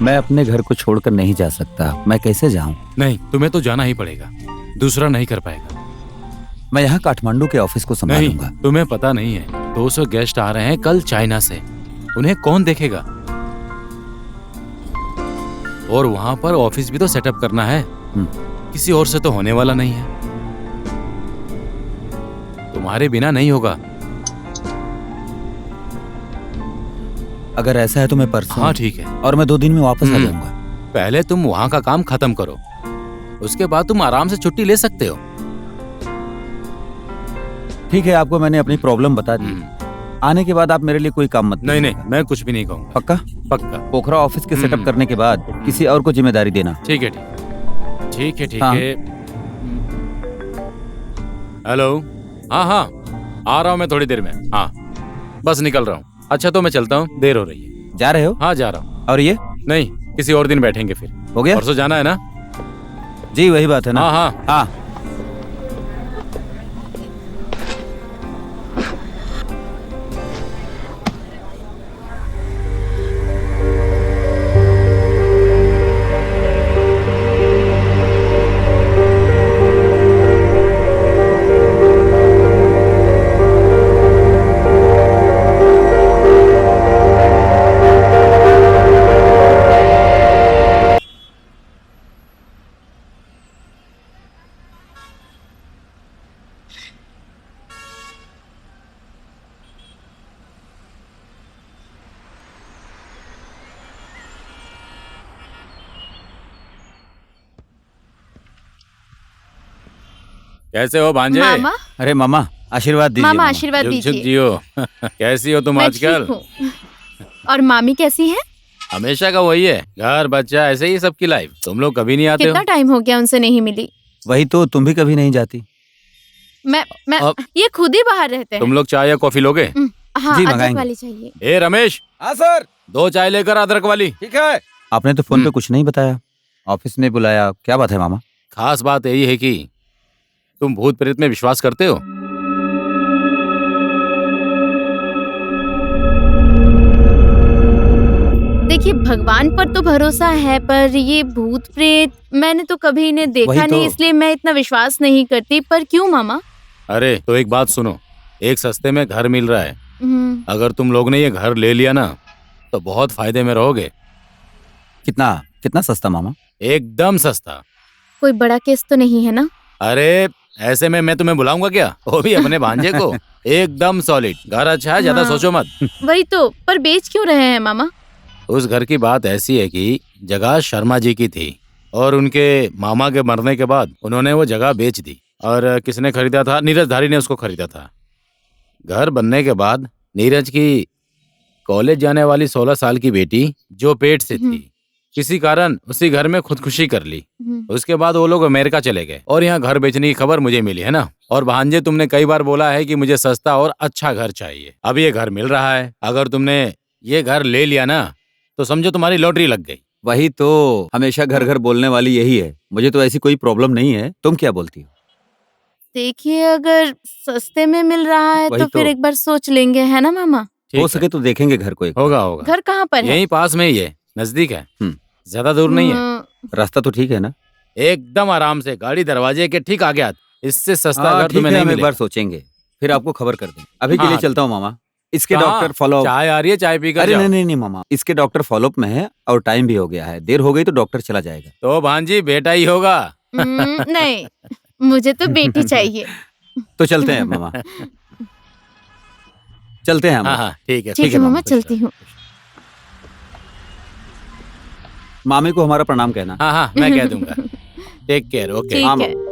मैं अपने घर को छोड़कर नहीं जा सकता। मैं कैसे जाऊं? नहीं, तुम्हें तो जाना ही पड़ेगा, दूसरा नहीं कर पाएगा। मैं यहाँ काठमांडू के ऑफिस को संभालूंगा। नहीं, तुम्हें पता नहीं है, 200 गेस्ट आ रहे हैं कल चाइना से। उन्हें कौन देखेगा? और वहां पर ऑफिस भी तो सेटअप करना है। किसी और से तो होने वाला नहीं है। तुम्हारे बिना नहीं होगा। अगर ऐसा है तो मैं परसों। हाँ ठीक है। और मैं 2 दिन में वापस आ जाऊंगा। पहले तुम वहां का काम खत्म करो, उसके बाद तुम आराम से छुट्टी ले सकते हो। ठीक है, आपको मैंने अपनी प्रॉब्लम बता दी। आने के बाद आप मेरे लिए कोई काम मत नहीं नहीं, मैं कुछ भी नहीं कहूँगा। पक्का? पक्का। पोखरा ऑफिस के सेटअप करने के बाद किसी और को जिम्मेदारी देना। ठीक है ठीक है ठीक हाँ। है। हेलो। हाँ हाँ, आ रहा हूँ मैं थोड़ी देर में। हाँ बस निकल रहा हूँ। अच्छा तो मैं चलता हूँ, देर हो रही है। जा रहे हो? हाँ जा रहा हूँ। और ये? नहीं, किसी और दिन बैठेंगे फिर। हो गया? परसों जाना है ना? जी वही बात है ना। हाँ हाँ हाँ। कैसे हो भांजे? मामा। अरे मामा आशीर्वाद दीजिए। मामा आशीर्वाद झुक झुक दीजिए। जियो। कैसी हो तुम मैं आजकल? ठीक हूँ। और मामी कैसी है? हमेशा का वही है, घर बच्चा ऐसे ही सबकी लाइफ। तुम लोग कभी नहीं आते हो। कितना टाइम हो गया उनसे नहीं मिली। वही तो, तुम भी कभी नहीं जाती। मैं ये खुद ही बाहर रहते हैं। तुम लोग चाय या कॉफी लोगे? हाँ जी, अदरक मंगाएंगे। वाली चाहिए। ए रमेश। हाँ सर। 2 चाय लेकर अदरक वाली। ठीक है। आपने तो फोन पे कुछ नहीं बताया, ऑफिस में बुलाया, क्या बात है मामा? खास बात यही है कि तुम भूत प्रेत में विश्वास करते हो? देखिए भगवान पर तो भरोसा है, पर ये भूत प्रेत मैंने तो कभी इन्हें देखा वही तो। नहीं, इसलिए मैं इतना विश्वास नहीं करती। पर क्यों मामा? अरे तो एक बात सुनो, एक सस्ते में घर मिल रहा है। अगर तुम लोग ने ये घर ले लिया ना तो बहुत फायदे में रहोगे। कितना कितना सस्ता मामा? एकदम सस्ता। कोई बड़ा केस तो नहीं है ना? अरे ऐसे में मैं तुम्हें बुलाऊंगा क्या, वो भी अपने भांजे को। एकदम सॉलिड घर, अच्छा है, ज्यादा हाँ। सोचो मत। वही तो, पर बेच क्यों रहे हैं मामा? उस घर की बात ऐसी है कि जगह शर्मा जी की थी और उनके मामा के मरने के बाद उन्होंने वो जगह बेच दी। और किसने खरीदा था? नीरज धारी ने उसको खरीदा था। घर बनने के बाद नीरज की कॉलेज जाने वाली 16 साल की बेटी जो पेट से थी, किसी कारण उसी घर में खुदकुशी कर ली। उसके बाद वो लोग अमेरिका चले गए और यहाँ घर बेचने की खबर मुझे मिली है ना। और भांजे तुमने कई बार बोला है कि मुझे सस्ता और अच्छा घर चाहिए। अब ये घर मिल रहा है। अगर तुमने ये घर ले लिया ना तो समझो तुम्हारी लॉटरी लग गई। वही तो, हमेशा घर घर बोलने वाली यही है। मुझे तो ऐसी कोई प्रॉब्लम नहीं है, तुम क्या बोलती हो? देखिए अगर सस्ते में मिल रहा है वही तो फिर तो। एक बार सोच लेंगे, है ना मामा? हो सके तो देखेंगे घर को एक। होगा होगा। घर कहाँ पर है? यहीं पास में ही है, नजदीक है, ज्यादा दूर नहीं है। रास्ता तो ठीक है ना? एकदम आराम से, गाड़ी दरवाजे के ठीक आगे आती। इससे सस्ता घर ठीक तुम्हें है, नहीं हम एक मिलेगा। बार सोचेंगे, फिर आपको खबर कर देंगे। अभी के हाँ। लिए चलता हूँ मामा। इसके कहाँ? Doctor follow. चाय आ रही है, चाय पीकर अरे जाओ। नहीं नहीं नहीं मामा, इसके डॉक्टर फॉलोअप में है और टाइम भी हो गया है। देर हो गई तो डॉक्टर चला जाएगा। तो भांजी बेटा ही होगा। नहीं, मुझे तो बेटी चाहिए। तो चलते हैं मामा। चलते हैं हाँ मामा। हाँ ठीक है ठीक है मामा, चलती हूँ। मामी को हमारा प्रणाम कहना। हाँ हाँ मैं कह दूंगा। Take care. ओके। ठीक है।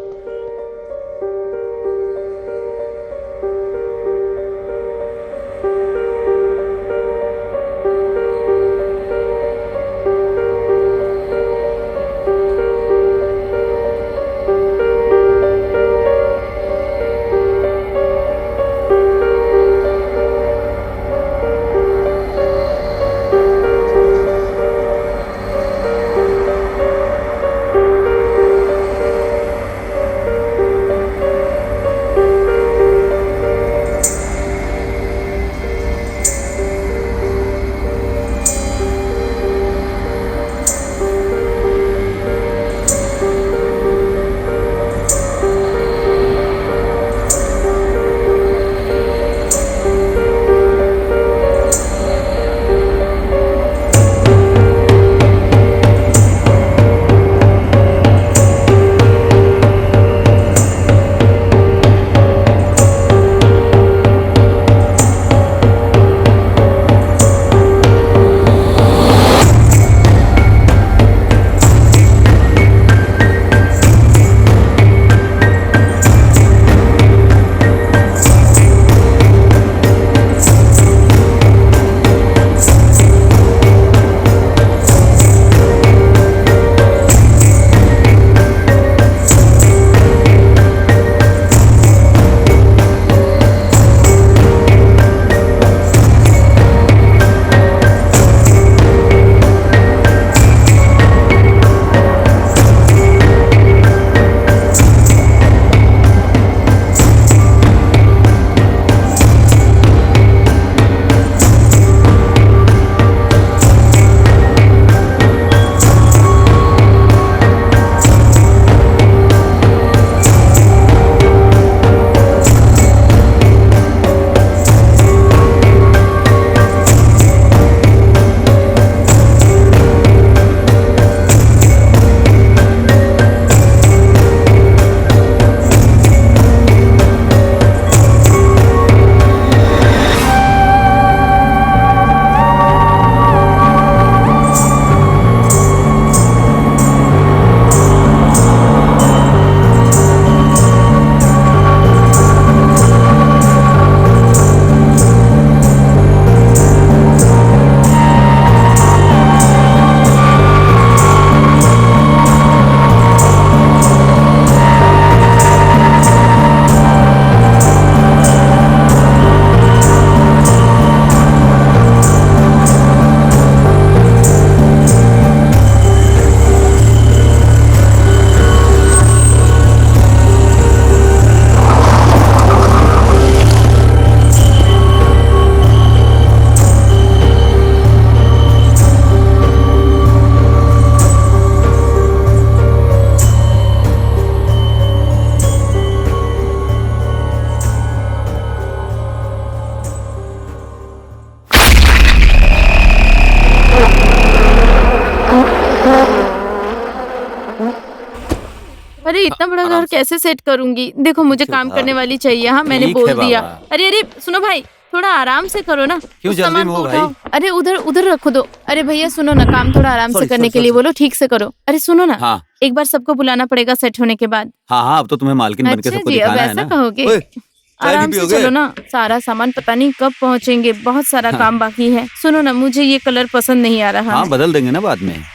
अरे इतना बड़ा आराम घर से। कैसे सेट करूंगी? देखो मुझे अच्छा, काम हाँ। करने वाली चाहिए। हाँ मैंने ठीक बोल है दिया। बाबा। अरे अरे सुनो भाई, थोड़ा आराम से करो ना। क्यों उस जल्दी सामान में को हो भाई? उठाओ। अरे उधर उधर रखो दो। अरे भैया सुनो ना, काम थोड़ा आराम से Sorry, करने sorry, के लिए sorry, बोलो, ठीक से करो। अरे सुनो ना, हाँ एक बार सबको बुलाना पड़ेगा सेट होने के बाद। हाँ हाँ, अब तो तुम्हें मालकिन बन के अच्छा सबको जी, अब दिखाना है ऐसा ना। कहोगे? ओए, चाय आराम नहीं से पियोगे? चलो ना, सारा सामान पता नहीं कब पहुंचेंगे, बहुत सारा काम बाकी है। सुनो ना, मुझे ये कलर पसंद नहीं आ रहा हाँ है। बदल देंगे ना बाद में। अरे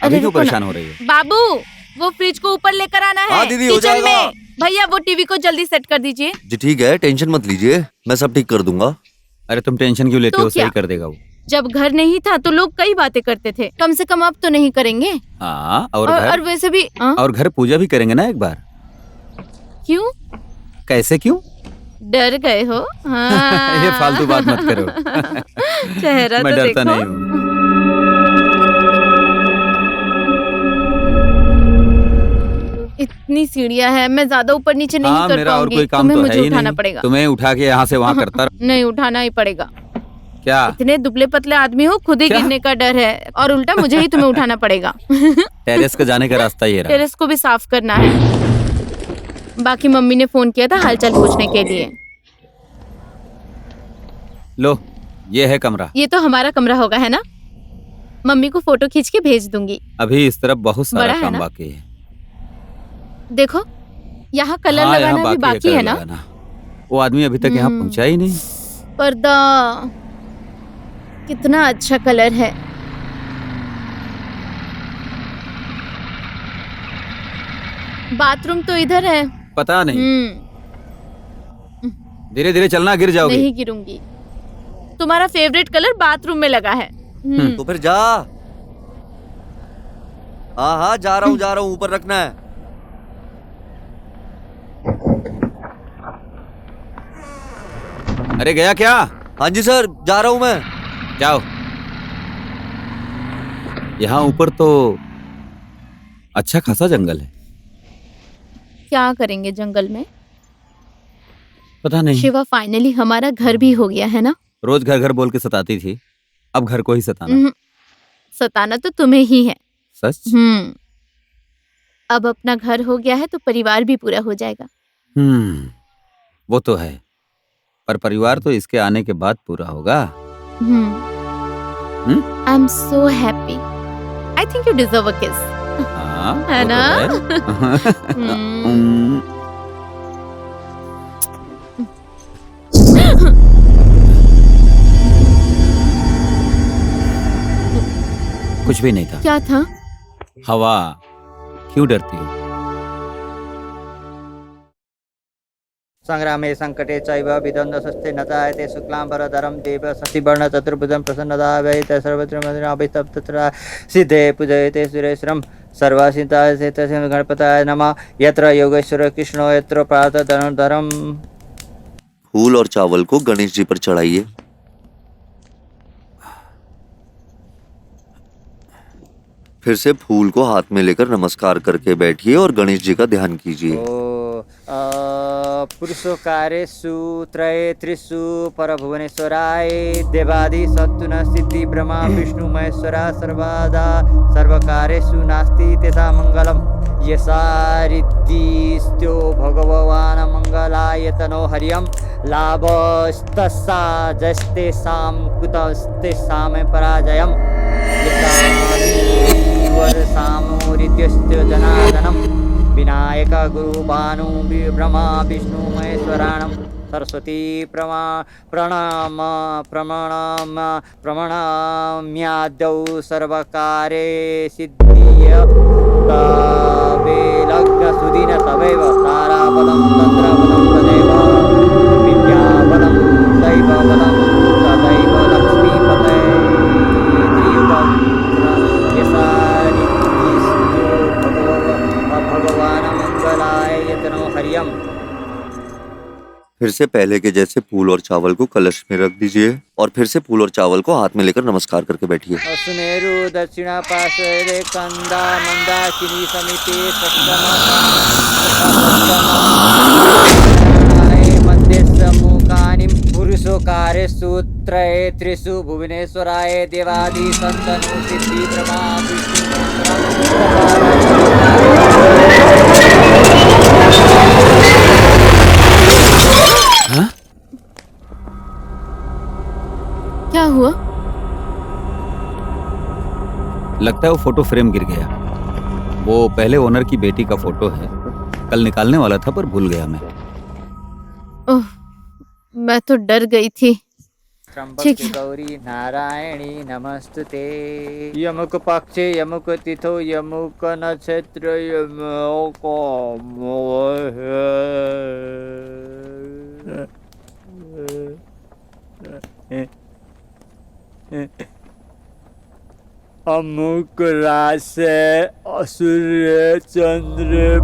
अभी क्यों रुको ना। परेशान हो रही है? बाबू, वो फ्रिज को ऊपर लेकर आना है हाँ, दीदी, हो किचन जाएगा। में। भैया वो टीवी को जल्दी सेट कर दीजिए। जी ठीक है, टेंशन मत लीजिए, मैं सब ठीक कर दूंगा। अरे तुम टेंशन क्यों लेते तो हो, सही क्या? कर देगा वो। जब घर नहीं था तो लोग कई बातें करते थे, कम से कम अब तो नहीं करेंगे। हाँ और और घर वैसे भी और घर पूजा भी करेंगे ना एक बार। क्यों कैसे क्यों? डर गए हो? हाँ। ये फालतू बात मत करो। चेहरा मैं तो डरता देखो। नहीं हूँ। इतनी सीढ़ियां है, मैं ज्यादा ऊपर नीचे नहीं हाँ कर मेरा और पाऊंगी। कोई काम तुम्हें तो है मुझे ही उठाना नहीं। पड़ेगा। तुम्हें उठा के यहाँ से वहाँ करता रह- नहीं, उठाना ही पड़ेगा। क्या? इतने दुबले पतले आदमी हो, खुद ही क्या? गिरने का डर है और उल्टा मुझे ही तुम्हें उठाना पड़ेगा। टेरेस का जाने का रास्ता ये रहा। टेरेस को भी साफ करना है। बाकी मम्मी ने फोन किया था हालचाल पूछने के लिए। लो ये है कमरा। ये तो हमारा कमरा होगा, है ना? मम्मी को फोटो खींच के भेज दूंगी। अभी इस तरफ बहुत बड़ा सारा है काम ना? बाकी है। देखो यहाँ कलर हाँ, यहाँ लगाना भी बाकी कलर है ना? लगाना। वो आदमी अभी तक यहाँ पहुँचा ही नहीं। पर्दा कितना अच्छा कलर है। बाथरूम तो इधर है। पता नहीं, हम्म, धीरे धीरे चलना, गिर जाओगे। नहीं गिरूंगी। तुम्हारा फेवरेट कलर बाथरूम में लगा है। तो फिर जा। हाँ हाँ, जा रहा हूँ, ऊपर रखना है। अरे गया क्या? हाँ जी सर, जा रहा हूँ मैं। जाओ। यहाँ ऊपर तो अच्छा खासा जंगल है। क्या करेंगे जंगल में? पता नहीं, शिवा, फाइनली हमारा घर भी हो गया है ना? रोज घर घर बोल के सताती थी, अब घर को ही सताना। हम्म, सताना तो तुम्हें ही है। सच? अब अपना घर हो गया है तो परिवार भी पूरा हो जाएगा। वो तो है, पर परिवार तो इसके आने के बाद पूरा होगा। I am so happy. I think you deserve a किस। हाँ, है वो तो ना? है। हम्म। कुछ भी नहीं था। क्या था? हवा। क्यों डरती हो? संग्रामे संकटे चैव विद्वन्द्वस्ते न जायते शुक्लाम्बरधरं देव शशिवर्ण चतुर्भुजं प्रसन्नता वैते सर्वत्र मन्दिराभिस्तप्तत्र सिद्धे पूजयते सुरेश्वरं सर्वसिद्धाय चेतस्य गणपताय नमः। यत्र योगेश्वर कृष्णो यत्र प्रातः धनुर्धरम्। फूल और चावल को गणेश जी पर चढ़ाइए। फिर से फूल को हाथ में लेकर नमस्कार करके बैठिए और गणेश जी का ध्यान कीजिए। पुरुषकारेषु त्रये त्रिषु परभुवनेश्वराय देवादि सत्तुन सिद्धि ब्रह्मा विष्णु महेश्वरा सर्वदा सर्वकारेषु नास्ति तेषां मङ्गलम्। यसारिद्धिस्त्यो भगवान् मङ्गलायतनो हरियं लाभस्तस्सा जस्तेषां कुतस्तेषां पराजयम्। वर्षामोरित्यस्य जनार्दनं विनायक गुरु भानु ब्रह्मा विष्णु महेश्वराणं सरस्वती प्रमाणाम्याद्यौ सर्वकारे सिद्धिय तवे लग्न सुदिन तवैव ताराबलं तन्द्रबलं तदैव विद्याबलं दैवबलं तदैव लक्ष्मीपते त्रियुगं भगवान मंगलाय यतनो हरियम। फिर से पहले के जैसे फूल और चावल को कलश में रख दीजिए और फिर से फूल और चावल को हाथ में लेकर नमस्कार करके बैठिए। सुमेरु दक्षिणा पार्श्वे कंदा मंदाकिनी समिति मध्य सम्मुखानि पुरुषोकारे सूत्रये त्रिषु भुवनेश्वराय देवादि संतनु सिद्धि ब्रह्मा विष्णु लगता है वो फोटो फ्रेम गिर गया। वो पहले ओनर की बेटी का फोटो है। कल निकालने वाला था पर भूल गया मैं। ओह, मैं तो डर गई थी। त्र्यंबके ठीक है। गौरी नारायणी नमस्तुते। यमुक पक्षे यमुक तिथो यमुक नक्षत्र यमुक अमुक राशि सूर्य चंद्र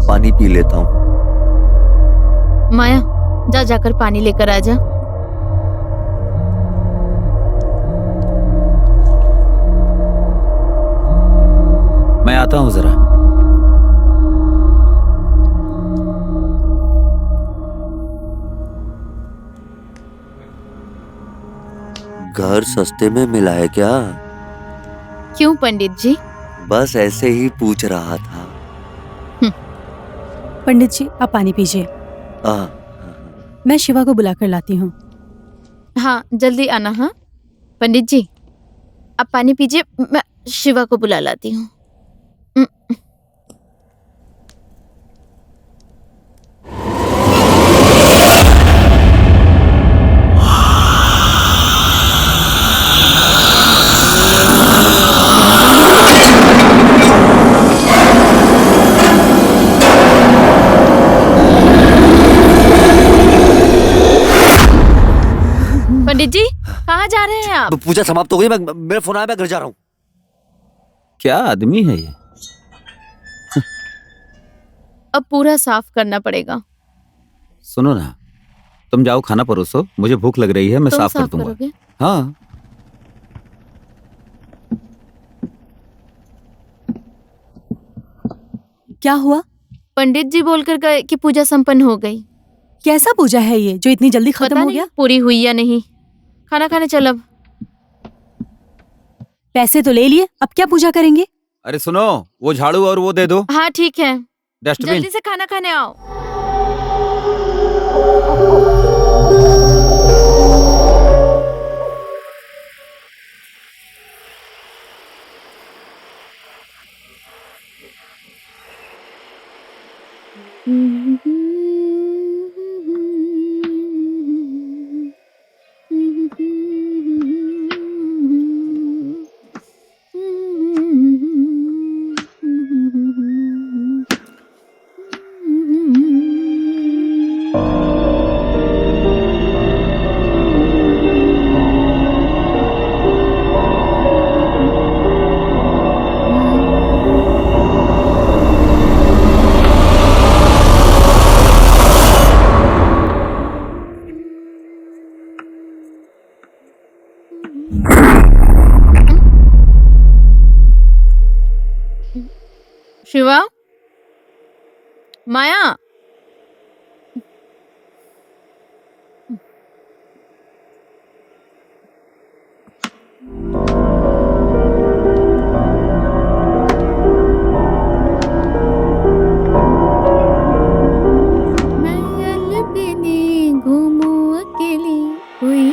पानी पी लेता हूँ। माया, जा जाकर पानी लेकर आ जा। मैं आता हूँ जरा। घर सस्ते में मिला है क्या? क्यों पंडित जी? बस ऐसे ही पूछ रहा था। पंडित जी, आप पानी पीजिए। आ, मैं शिवा को बुलाकर लाती हूँ। हाँ, जल्दी आना। हाँ पंडित जी, आप पानी पीजिए, मैं शिवा को बुला लाती हूँ। पंडित जी, कहाँ जा रहे हैं आप? पूजा समाप्त हो गई। मेरा फोन आया, मैं घर जा रहा हूँ। क्या आदमी है ये? अब पूरा साफ करना पड़ेगा। सुनो ना, तुम जाओ खाना परोसो, मुझे भूख लग रही है, मैं तुम साफ कर साफ दूंगा। करोगे? हाँ। क्या हुआ? पंडित जी बोलकर गए कि पूजा संपन्न हो गई। कैसा पूजा है ये जो इतनी जल्दी खत्म पता हो नहीं गया? पूरी हुई या नहीं। खाना खाने चल अब। पैसे तो ले लिए, अब क्या पूजा करेंगे? अरे सुनो, वो झाड़ू और वो दे दो, हाँ ठीक है, डस्टबिन। जल्दी से खाना खाने आओ। शिवा, माया, मैं अलबेली घूमूं अकेली, कोई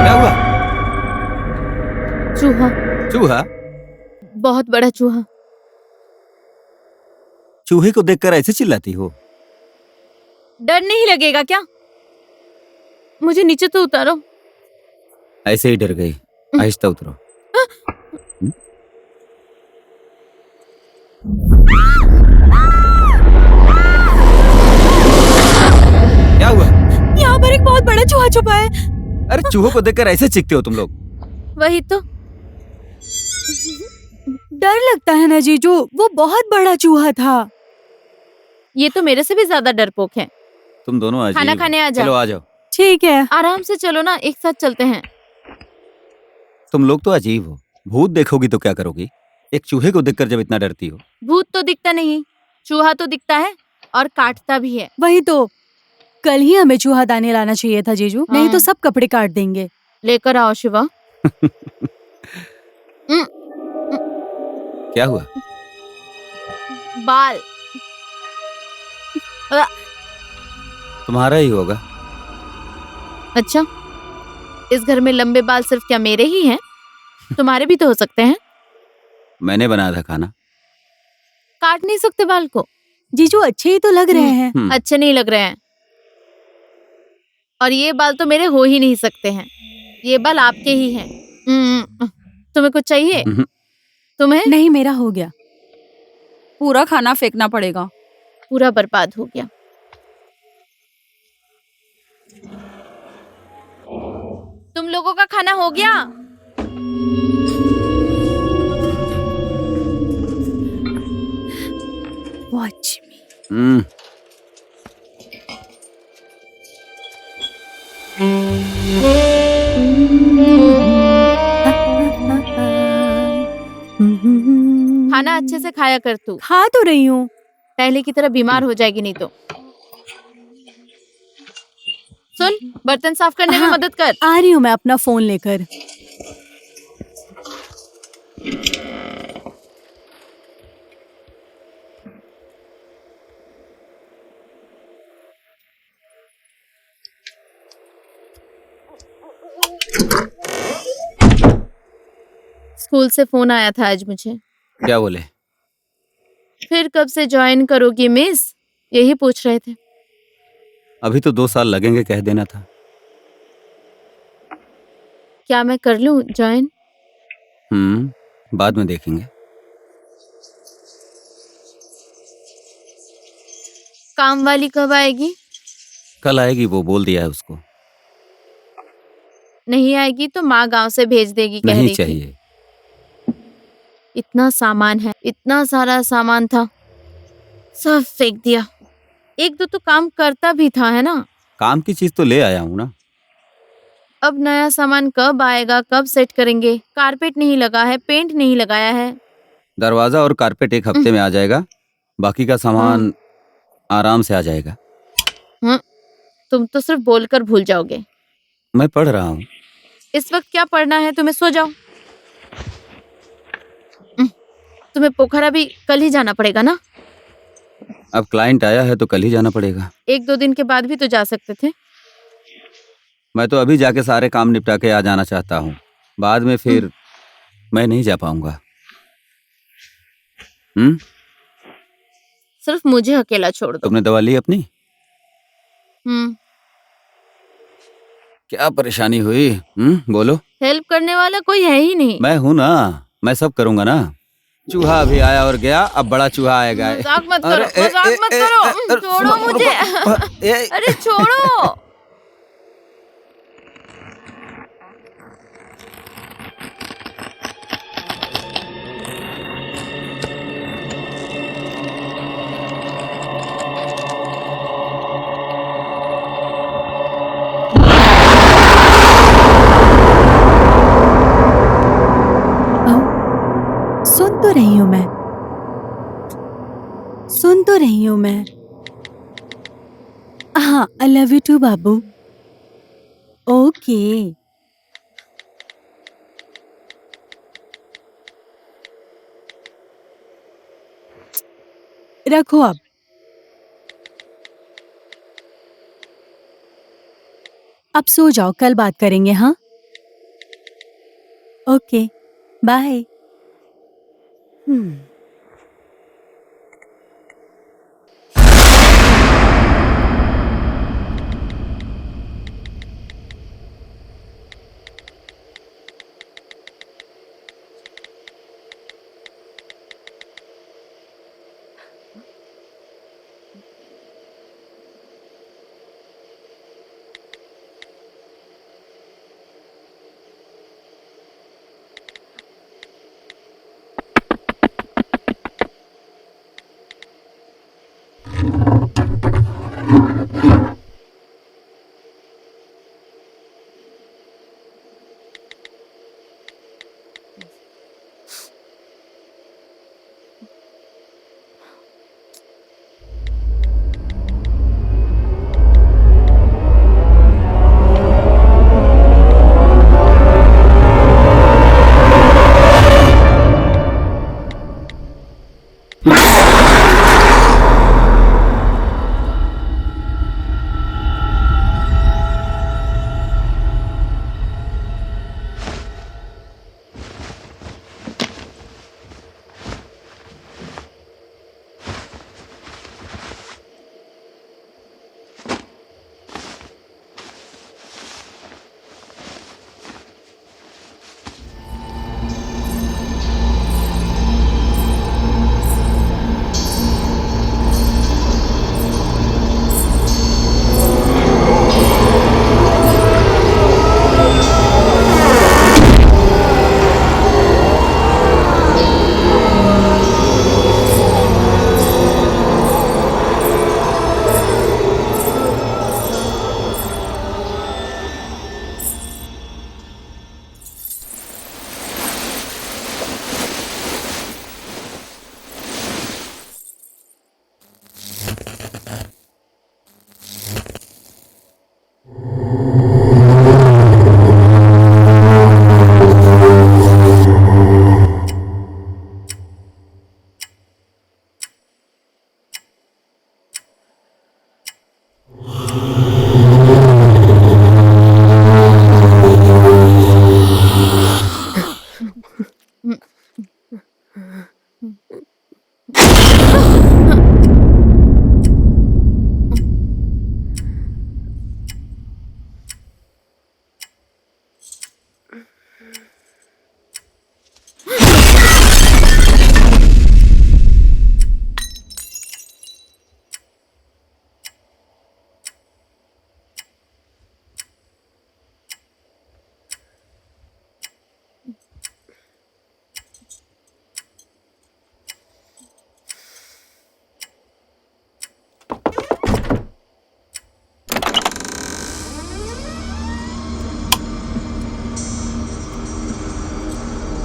क्या हुआ? चूहा, चूहा? बहुत बड़ा चूहा। चूहे को देखकर ऐसे चिल्लाती हो? डर नहीं लगेगा क्या? मुझे नीचे तो उतारो। ऐसे ही डर गई। आहिस्ता उतरो। क्या हुआ? यहाँ पर एक बहुत बड़ा चूहा छुपा है। अरे चूहों को देखकर ऐसे चीखते हो तुम लोग? वही तो। डर लगता है ना जीजू, वो बहुत बड़ा चूहा था। ये तो मेरे से भी ज्यादा डरपोक है। तुम दोनों अजीब खाना हो। खाने आ जाओ। चलो आ जाओ। ठीक है। आराम से चलो ना, एक साथ चलते हैं। तुम लोग तो अजीब हो। भूत देखोगी तो क्या करोगी? एक चूहे को देखकर जब इतना डरती हो। भूत तो दिखता नहीं, चूहा तो दिखता है और काटता भी है। वही तो, कल ही हमें चूहा दाने लाना चाहिए था जीजू, नहीं तो हाँ। सब कपड़े काट देंगे। लेकर आओ शिवा। हम्म, क्या हुआ? बाल। अ, तुम्हारा ही होगा। अच्छा, इस घर में लंबे बाल सिर्फ क्या मेरे ही हैं? तुम्हारे भी तो हो सकते हैं। मैंने बनाया था खाना। काट नहीं सकते बाल को? जीजू अच्छे ही तो लग रहे हैं। अच्छे नहीं लग रहे हैं। और ये बाल तो मेरे हो ही नहीं सकते हैं। ये बाल आपके ही हैं। तुम्हें कुछ चाहिए? हम्म। तुम्हें? नहीं, मेरा हो गया। पूरा खाना फेंकना पड़ेगा। पूरा बर्बाद हो गया। तुम लोगों का खाना हो गया? Watch me. हम्म। खाना अच्छे से खाया कर तू। खा तो रही हूँ। पहले की तरह बीमार हो जाएगी नहीं तो। सुन, बर्तन साफ करने में हाँ। मदद कर। आ रही हूँ मैं अपना फोन लेकर। स्कूल से फोन आया था आज मुझे। क्या बोले? फिर कब से ज्वाइन करोगी मिस, यही पूछ रहे थे। अभी तो 2 साल लगेंगे, कह देना था। क्या मैं कर लूं ज्वाइन? बाद में देखेंगे। काम वाली कब आएगी? कल आएगी, वो बोल दिया है उसको। नहीं आएगी तो माँ गांव से भेज देगी कह नहीं रही थी। चाहिए। इतना सामान है, इतना सारा सामान था, सब फेंक दिया। एक दो तो काम करता भी था, है ना? काम की चीज तो ले आया हूँ ना। अब नया सामान कब आएगा, कब सेट करेंगे? कारपेट नहीं लगा है, पेंट नहीं लगाया है। दरवाजा और कारपेट 1 हफ्ते में आ जाएगा। बाकी का सामान आराम से आ जाएगा। तुम तो सिर्फ बोलकर भूल जाओगे। मैं पढ़ रहा हूँ। इस वक्त क्या पढ़ना है तुम्हें? सो जाओ। तुम्हें पोखरा भी कल ही जाना पड़ेगा ना? अब क्लाइंट आया है तो कल ही जाना पड़ेगा। 1-2 दिन के बाद भी तो जा सकते थे। मैं तो अभी जाके सारे काम निपटा के आ जाना चाहता हूँ। बाद में फिर मैं नहीं जा पाऊंगा। सिर्फ मुझे अकेला छोड़ दो। तुमने दवा ली अपनी? क्या परेशानी हुई? बोलो। हेल्प करने वाला कोई है ही नहीं। मैं हूं ना, मैं सब करूंगा ना। चूहा अभी आया और गया, अब बड़ा चूहा आएगा। मजाक मत करो, मजाक मत करो। छोड़ो मुझे। अरे छोड़ो। सुन तो रही हूँ मैं, सुन तो रही हूँ मैं। हाँ, आई लव यू टू बाबू। ओके। रखो अब सो जाओ, कल बात करेंगे। हाँ, ओके, बाय।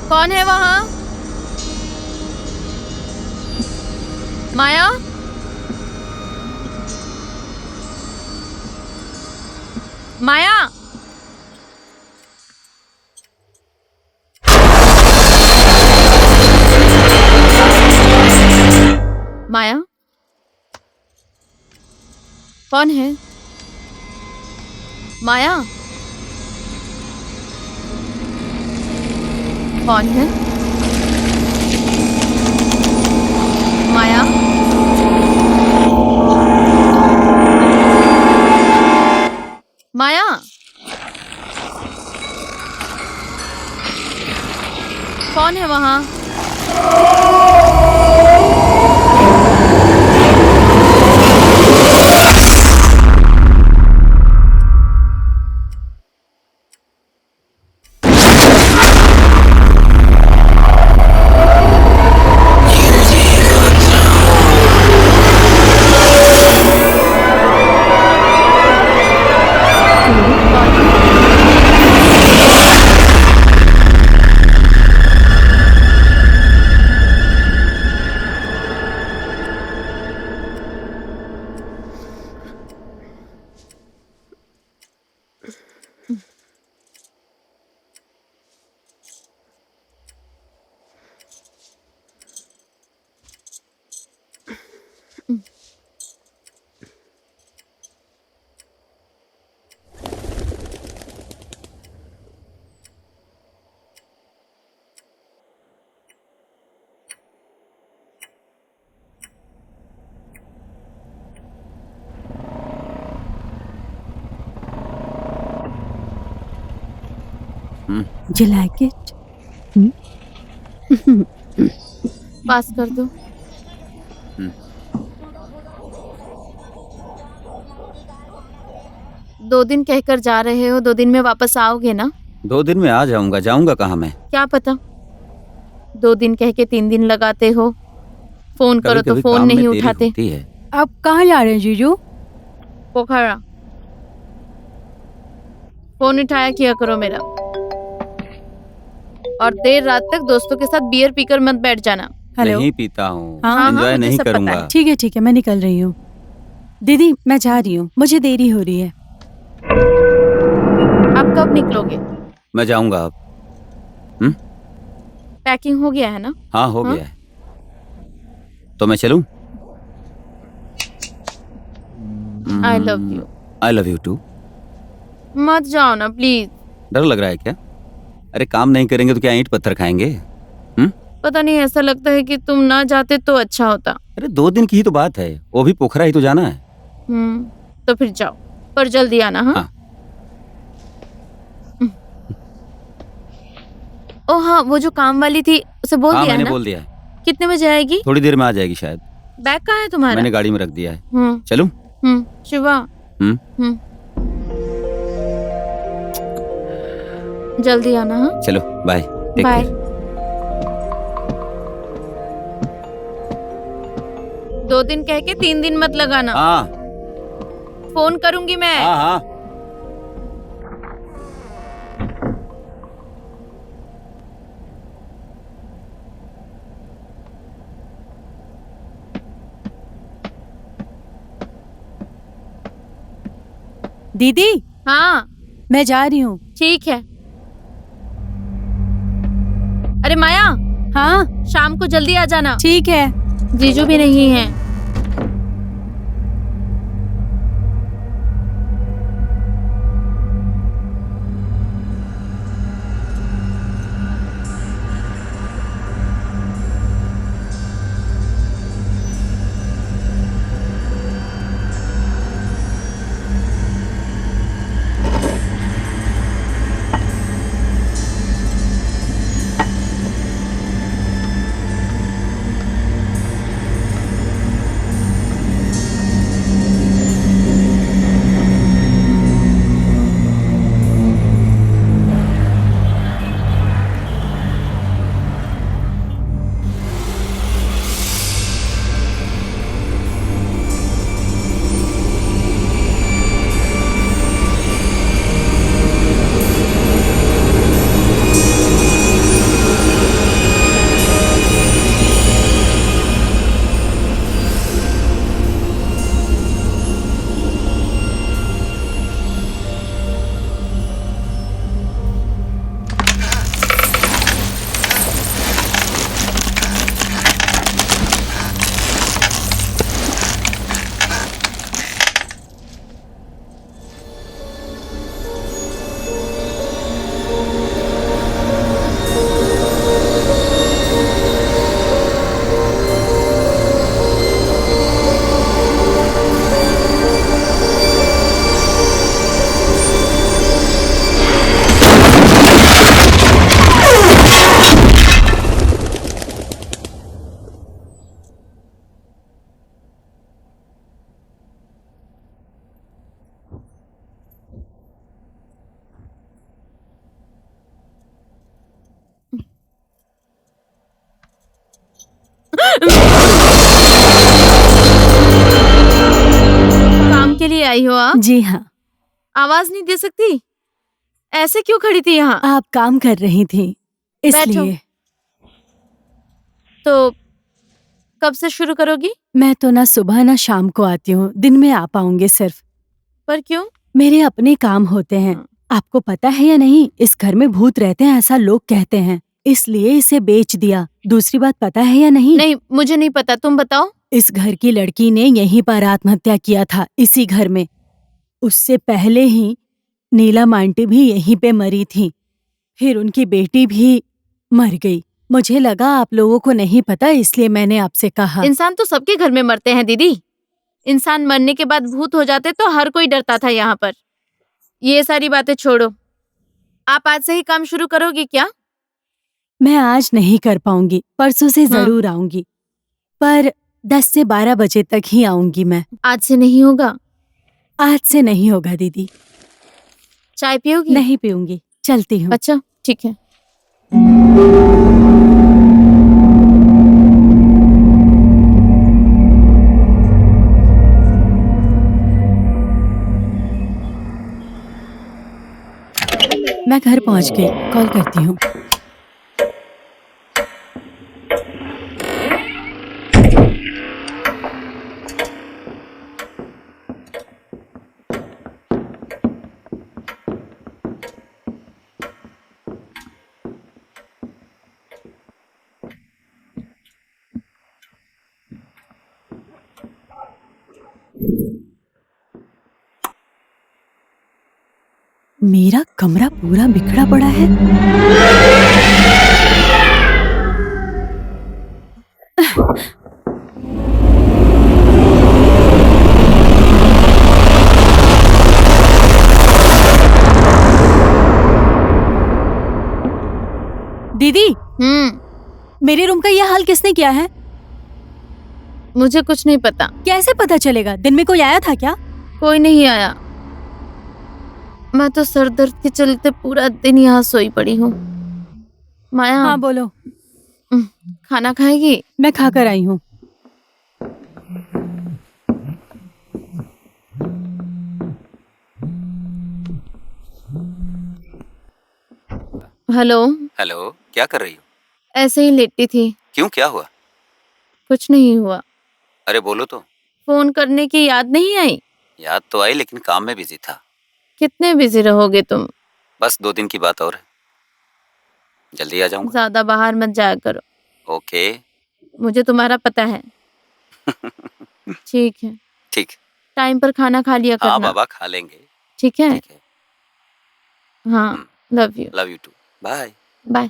कौन है वहाँ? माया? माया? माया? कौन है? माया? कौन है? माया? माया? कौन है वहाँ? You like it? पास कर दो। दो दिन कहकर जा रहे हो, 2 दिन में वापस आओगे ना? 2 दिन में आ जाऊंगा। जाऊंगा कहाँ मैं? क्या पता, 2 दिन कह के 3 दिन लगाते हो। फोन करो तो कभी-कभी फोन काम में नहीं देरी उठाते। होती है। आप कहाँ जा रहे हैं जीजू? पोखरा। फोन उठाया किया करो मेरा। और देर रात तक दोस्तों के साथ बियर पीकर मत बैठ जाना। हेलो। नहीं पीता हूँ, हाँ, एंजॉय मुझे नहीं सब पता है। करूंगा। ठीक है, मैं निकल रही हूँ। दीदी मैं जा रही हूँ, मुझे देरी हो रही है। आप कब निकलोगे? मैं जाऊंगा अब। पैकिंग हो गया है ना? हाँ, हो हाँ? गया है। तो मैं चलूं? I love you. I love you too. मत जाओ ना प्लीज। डर लग रहा है क्या? अरे काम नहीं करेंगे तो क्या ईंट पत्थर खाएंगे? पता नहीं, ऐसा लगता है कि तुम ना जाते तो अच्छा होता। अरे 2 दिन की ही तो बात है, वो भी पोखरा ही तो जाना है। तो फिर जाओ, पर जल्दी आना। हाँ, हाँ। ओ हाँ, वो जो काम वाली थी उसे बोल हाँ, दिया है मैंने ना? बोल दिया है। कितने बजे आएगी? थोड़ी देर में आ जाएगी शायद। बैग कहाँ है तुम्हारा? मैंने गाड़ी में रख दिया है। हम्म चलूं? शिवा। हम्म जल्दी आना। हाँ, चलो बाय। Take bye. केयर। 2 दिन कह के 3 दिन मत लगाना। हाँ फोन करूंगी मैं। हाँ हाँ। दीदी हाँ, मैं जा रही हूँ। ठीक है। अरे माया, हाँ शाम को जल्दी आ जाना। ठीक है। जीजू भी नहीं है। के लिए आई हो आप? जी हाँ। आवाज नहीं दे सकती? ऐसे क्यों खड़ी थी यहाँ? आप काम कर रही थी इसलिए। तो कब से शुरू करोगी? मैं तो ना सुबह ना शाम को आती हूँ, दिन में आ पाऊंगी सिर्फ। पर क्यों? मेरे अपने काम होते हैं। आपको पता है या नहीं, इस घर में भूत रहते हैं ऐसा लोग कहते हैं, इसलिए इसे बेच दिया। दूसरी बात पता है या नहीं? नहीं, मुझे नहीं पता, तुम बताओ। इस घर की लड़की ने यहीं पर आत्महत्या किया था, इसी घर में। उससे पहले ही नीलम आंटी भी यहीं पे मरी थी, फिर उनकी बेटी भी मर गई। मुझे लगा आप लोगों को नहीं पता, इसलिए मैंने आपसे कहा। इंसान तो सबके घर में मरते हैं दीदी। इंसान मरने के बाद भूत हो जाते तो हर कोई डरता था यहाँ पर। ये सारी बातें छोड़ो, आप आज से ही काम शुरू करोगी क्या? मैं आज नहीं कर पाऊंगी, परसों से जरूर आऊंगी, पर 10 से 12 बजे तक ही आऊंगी मैं। आज से नहीं होगा? आज से नहीं होगा दीदी। चाय पियोगी? नहीं पीऊंगी, चलती हूँ। अच्छा ठीक है। मैं घर पहुँच गई, कॉल करती हूँ। मेरा कमरा पूरा बिखरा पड़ा है। दीदी, मेरे रूम का यह हाल किसने किया है? मुझे कुछ नहीं पता। कैसे पता चलेगा? दिन में कोई आया था क्या? कोई नहीं आया। मैं तो सर दर्द के चलते पूरा दिन यहाँ सोई पड़ी हूँ। माया, हाँ बोलो। खाना खाएगी? मैं खाकर आई हूँ। हेलो। हेलो, क्या कर रही हो? ऐसे ही लेटी थी। क्यों, क्या हुआ? कुछ नहीं हुआ। अरे बोलो तो। फोन करने की याद नहीं आई? याद तो आई, लेकिन काम में बिजी था। कितने बिजी रहोगे तुम? बस 2 दिन की बात और है, जल्दी आ जाऊंगा। ज्यादा बाहर मत जाया करो। ओके। मुझे तुम्हारा पता है। ठीक है। ठीक। टाइम पर खाना खा लिया हाँ करना। बाबा, खा लेंगे। ठीक है। ठीक है। हाँ, love you. Love you too. Bye. Bye.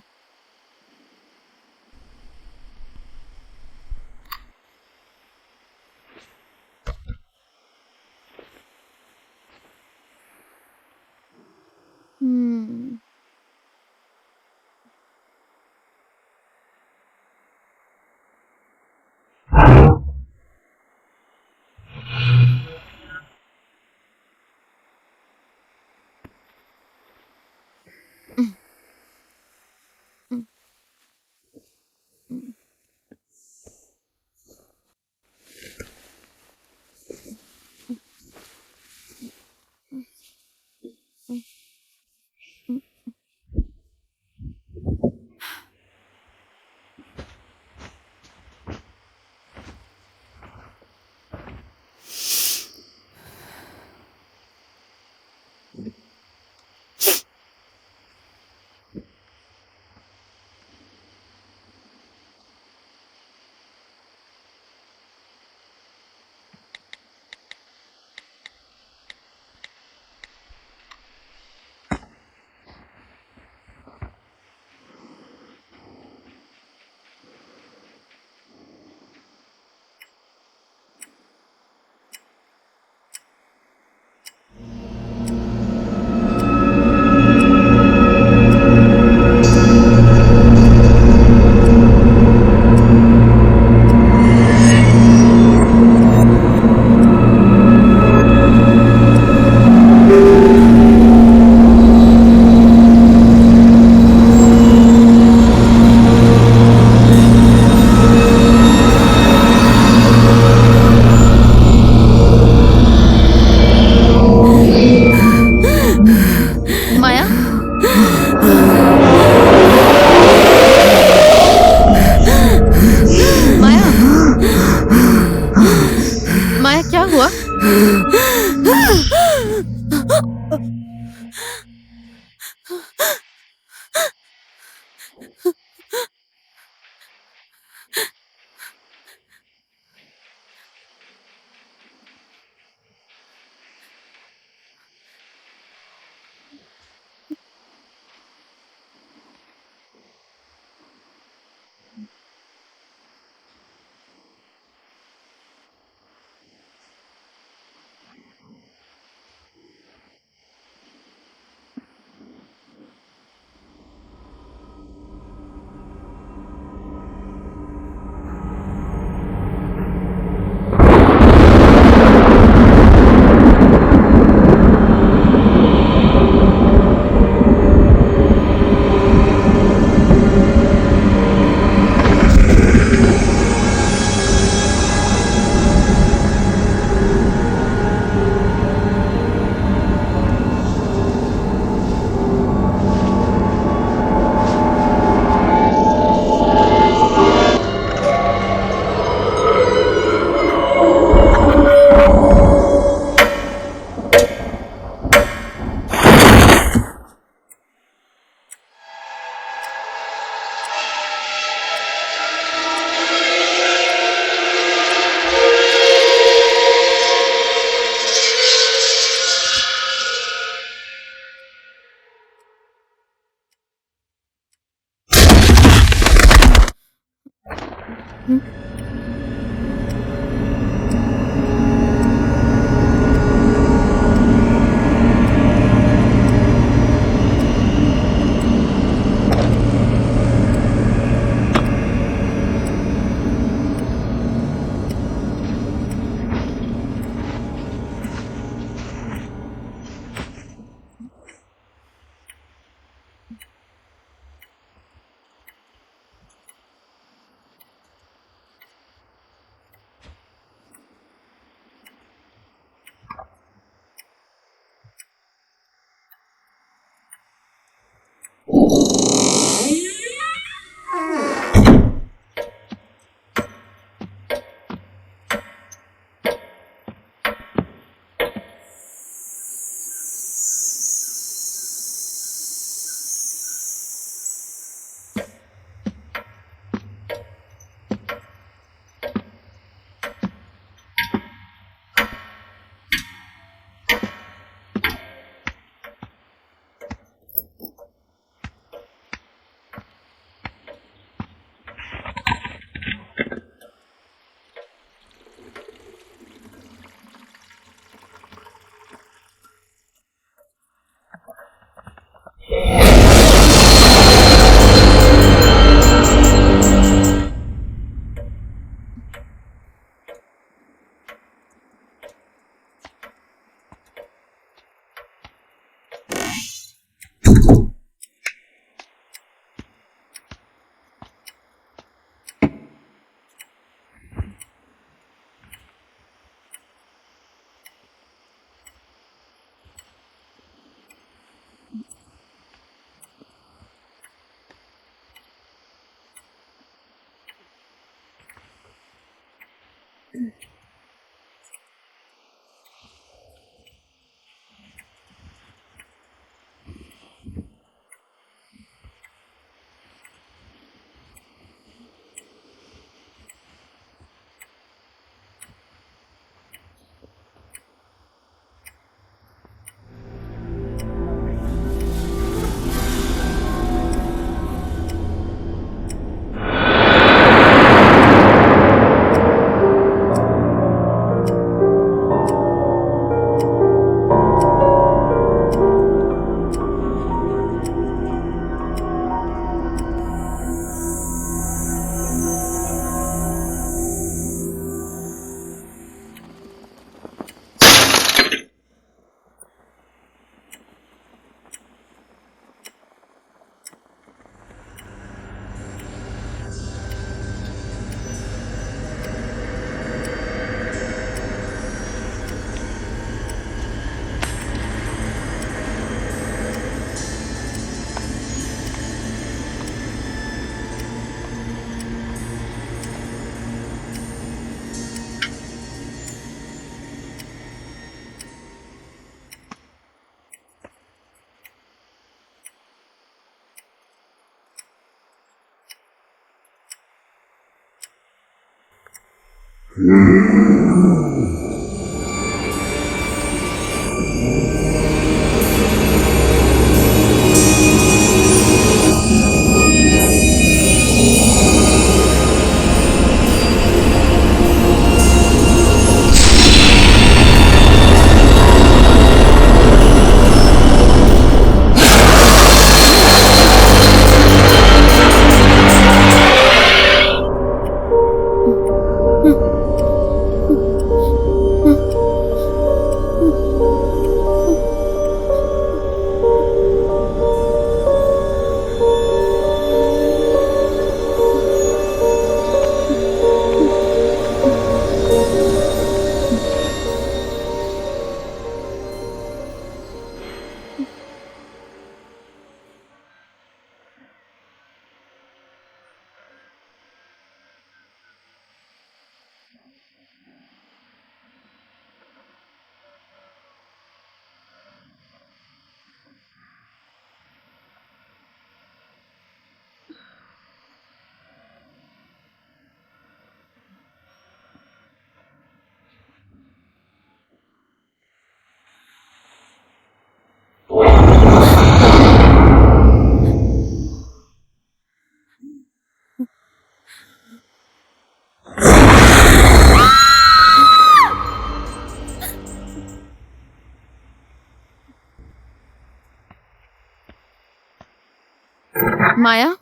Maya,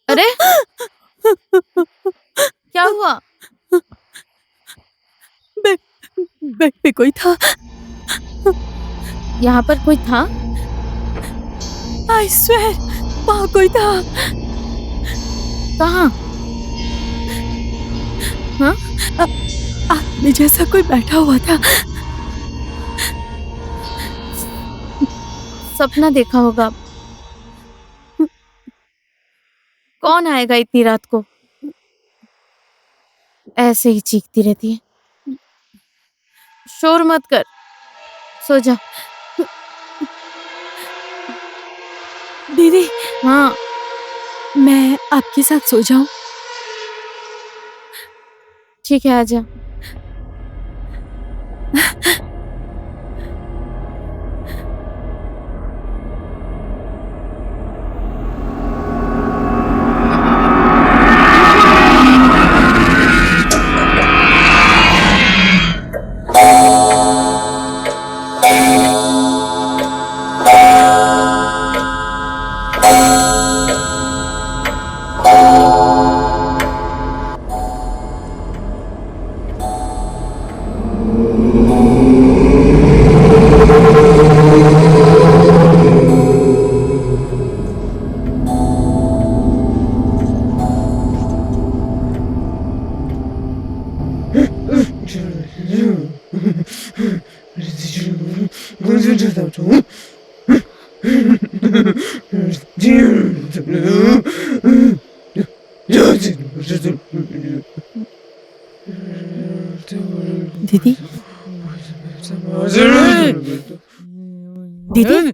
अरे क्या हुआ? बेड पे कोई था। यहाँ पर कोई था? आई स्वेर वहाँ कोई था। कहाँ? हाँ? आदमी जैसा कोई बैठा हुआ था। सपना देखा होगा। कौन आएगा इतनी रात को? ऐसे ही चीखती रहती है। शोर मत कर, सो जा। दीदी, हाँ, मैं आपके साथ सो जाऊं? ठीक है, आजा। दीदी, दीदी,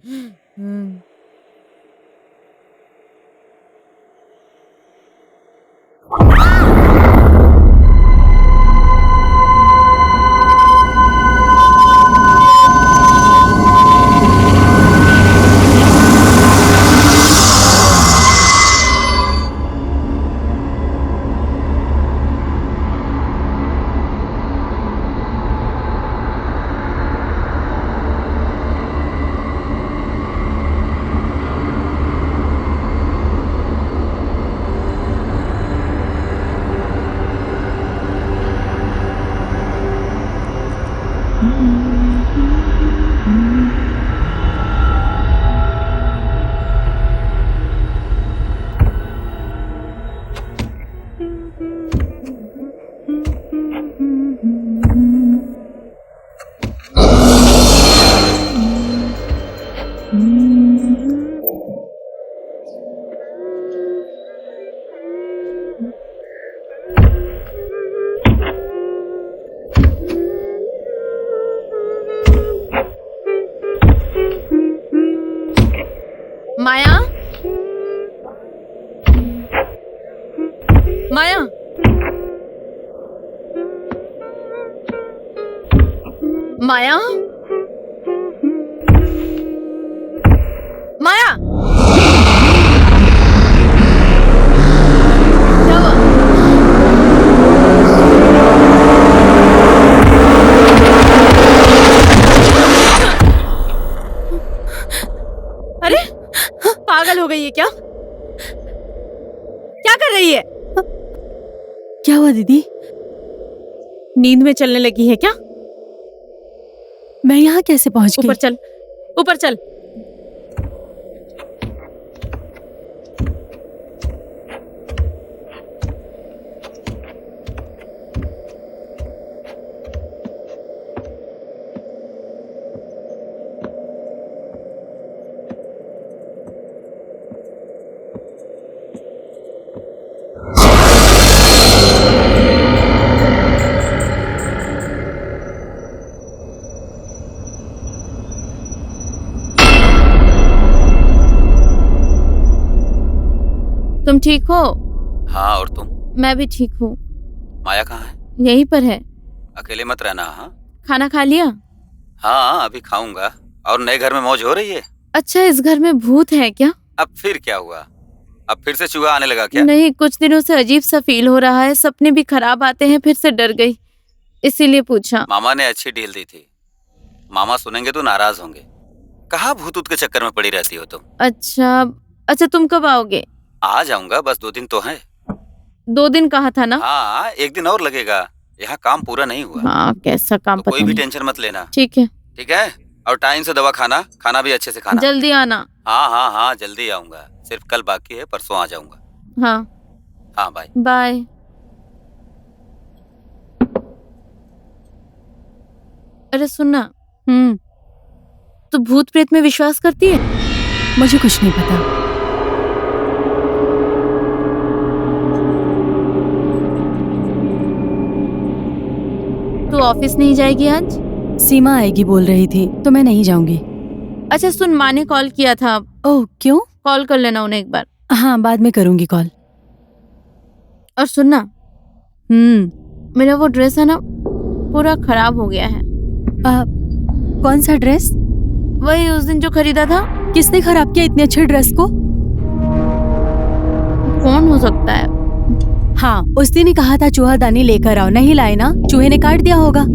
माया, माया, क्या हुआ? अरे पागल हो गई है क्या? क्या कर रही है? क्या हुआ दीदी? नींद में चलने लगी है क्या? मैं यहाँ कैसे पहुँच गई? ऊपर चल, ऊपर चल। तुम ठीक हो? हाँ, और तुम? मैं भी ठीक हूँ। माया कहाँ है? यहीं पर है। अकेले मत रहना। हाँ खाना खा लिया? हाँ, अभी खाऊंगा। और नए घर में मौज हो रही है? अच्छा, इस घर में भूत है क्या? अब फिर क्या हुआ? अब फिर से चूहा आने लगा क्या? नहीं, कुछ दिनों से अजीब सा फील हो रहा है। सपने भी खराब आते हैं। फिर से डर गई, इसीलिए पूछा। मामा ने अच्छी डील दी थी। मामा सुनेंगे तो नाराज होंगे। कहाँ भूत ऊत के चक्कर में पड़ी रहती हो तुम? अच्छा, तुम कब आओगे? आ जाऊंगा, बस 2 दिन तो है। 2 दिन कहा था ना? हाँ, 1 दिन और लगेगा। यहाँ काम पूरा नहीं हुआ। हाँ, कैसा काम तो पता कोई भी नहीं। टेंशन मत लेना। ठीक है, ठीक है? और टाइम से दवा खाना भी अच्छे से खाना। जल्दी आना। हाँ, जल्दी आऊंगा। सिर्फ कल बाकी है, परसों आ जाऊंगा। हाँ, बाय। बाय। अरे सुनना, तू भूत प्रेत में विश्वास करती है? मुझे कुछ नहीं पता। तू ऑफिस नहीं जाएगी आज? सीमा आएगी बोल रही थी, तो मैं नहीं जाऊंगी। अच्छा सुन, माँ ने कॉल किया था। ओह, क्यों? कॉल कर लेना उन्हें एक बार। हाँ, बाद में करूंगी कॉल। और सुनना, मेरा वो ड्रेस है ना, पूरा खराब हो गया है। कौन सा ड्रेस? वही उस दिन जो खरीदा था। किसने खराब किया इतने अच्छे ड्रेस को? कौन हो सकता है? हाँ, उस दिन ही कहा था चूहादानी लेकर आओ, नहीं लाए ना? चूहे ने काट दिया होगा।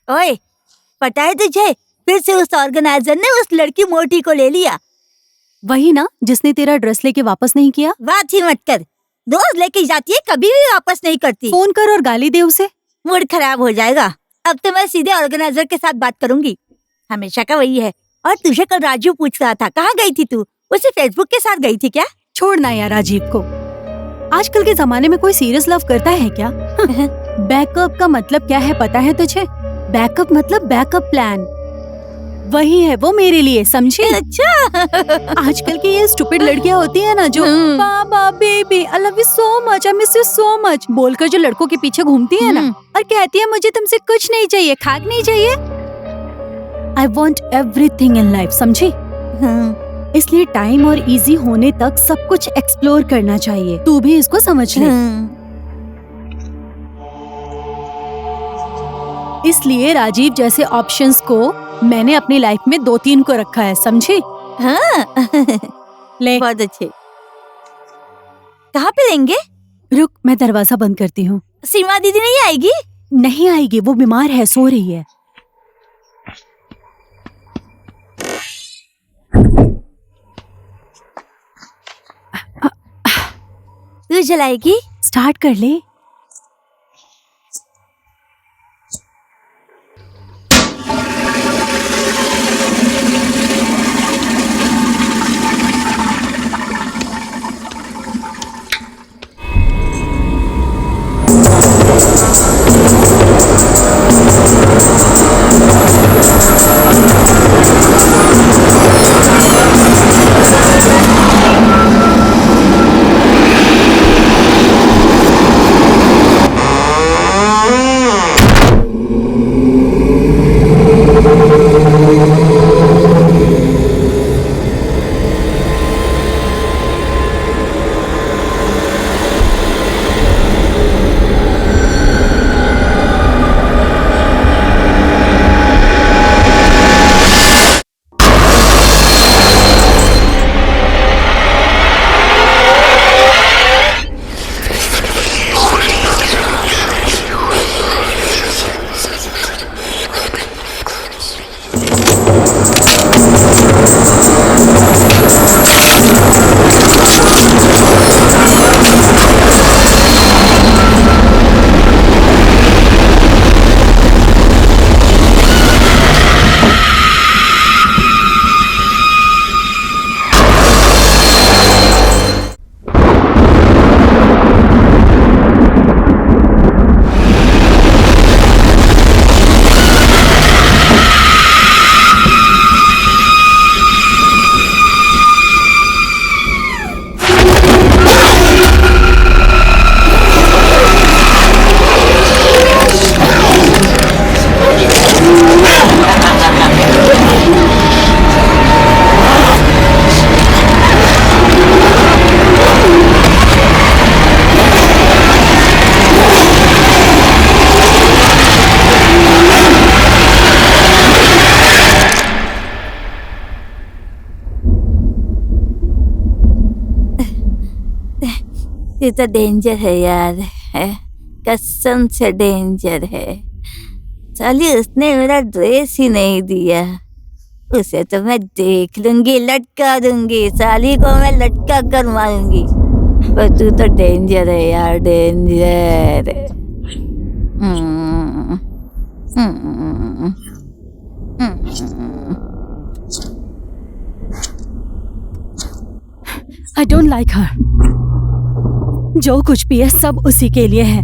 ओए, पता है तुझे, फिर से उस ऑर्गेनाइजर ने उस लड़की मोटी को ले लिया। वही ना जिसने तेरा ड्रेस लेके वापस नहीं किया। बात ही मत कर, रोज लेके जाती है, कभी भी वापस नहीं करती। फोन कर और गाली दे उसे। मूड खराब हो जाएगा। अब तो मैं सीधे ऑर्गेनाइजर के साथ बात करूंगी। हमेशा का वही है। और तुझे कल राजू पूछ रहा था, कहाँ गई थी तू? उसे फेसबुक के साथ गई थी क्या? छोड़ना यार राजीव को। आजकल के जमाने में कोई सीरियस लव करता है क्या? बैकअप का मतलब क्या है पता है तुझे? बैकअप मतलब बैकअप प्लान। वही है वो मेरे लिए, समझी? अच्छा। आजकल की ये स्टूपिड लड़कियां होती है ना जो बाबा baby I love you so much, I miss you so much बोलकर जो लड़कों के पीछे घूमती है ना और कहती है मुझे तुमसे कुछ नहीं चाहिए, खाक नहीं चाहिए। I want everything in life, समझी? इसलिए टाइम और इजी होने तक सब कुछ एक्सप्लोर करना चाहिए। तू भी इसको समझ ले। इसलिए राजीव जैसे ऑप्शंस को मैंने अपनी लाइफ में 2-3 को रखा है, समझी? ले बहुत अच्छे। कहाँ पे लेंगे? रुक, मैं दरवाजा बंद करती हूँ। सीमा दीदी नहीं आएगी? नहीं आएगी, वो बीमार है, सो रही है। तू जलाएगी? स्टार्ट कर ले। ये तो डेंजर है यार, है कसम से डेंजर है। साली उसने मेरा ड्रेस ही नहीं दिया, उसे तो मैं देख लूंगी, लटका दूंगी, साली को मैं लटका कर मारूंगी। पर तू तो डेंजर है यार, danger. I don't like her. जो कुछ भी है सब उसी के लिए है,